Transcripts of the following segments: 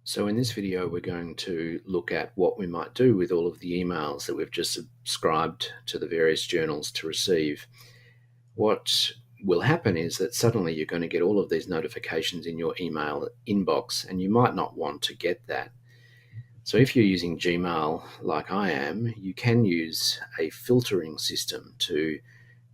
So in this video, we're going to look at what we might do with all of the emails that we've just subscribed to the various journals to receive. What will happen is that suddenly you're going to get all of these notifications in your email inbox, and you might not want to get that. So if you're using Gmail like I am, you can use a filtering system to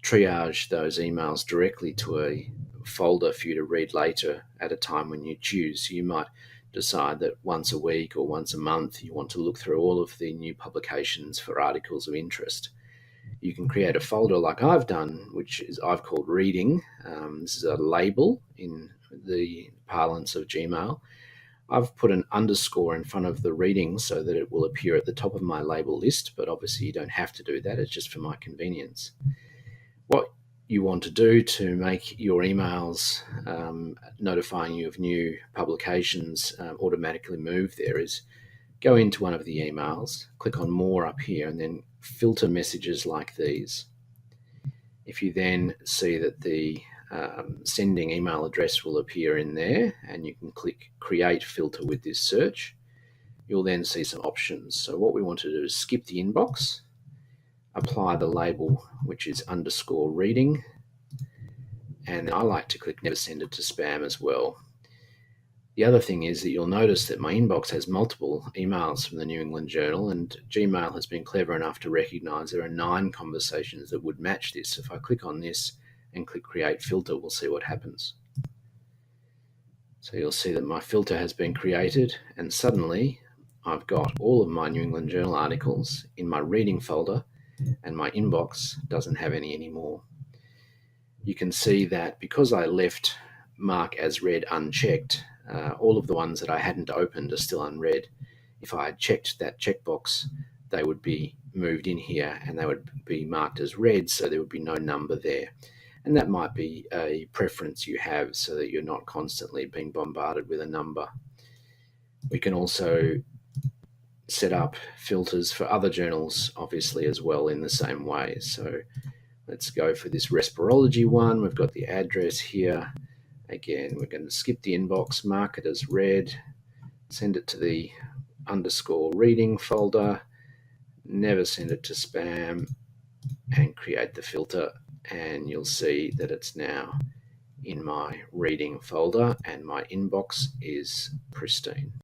triage those emails directly to a folder for you to read later at a time when you choose. So you might decide that once a week or once a month you want to look through all of the new publications for articles of interest. You can create a folder like I've done, which is I've called reading. This is a label in the parlance of Gmail. I've put an underscore in front of the reading so that it will appear at the top of my label list, but obviously you don't have to do that. It's just for my convenience. What you want to do to make your emails notifying you of new publications automatically move there is go into one of the emails, click on more up here, and then filter messages like these. If you then see that the sending email address will appear in there, and you can click create filter with this search, you'll then see some options. So what we want to do is skip the inbox, apply the label, which is underscore reading, and I like to click never send it to spam as well. The other thing is that you'll notice that my inbox has multiple emails from the New England Journal, and Gmail has been clever enough to recognize there are 9 conversations that would match this. If I click on this and click create filter, we'll see what happens. So you'll see that my filter has been created, and suddenly I've got all of my New England Journal articles in my reading folder, and my inbox doesn't have any anymore. You can see that because I left mark as read unchecked, all of the ones that I hadn't opened are still unread. If I had checked that checkbox, they would be moved in here and they would be marked as read, so there would be no number there. And that might be a preference you have so that you're not constantly being bombarded with a number. We can also set up filters for other journals, obviously, as well in the same way. So let's go for this respirology one. We've got the address here. Again, we're going to skip the inbox, mark it as read, send it to the underscore reading folder, never send it to spam, and create the filter. And you'll see that it's now in my reading folder and my inbox is pristine.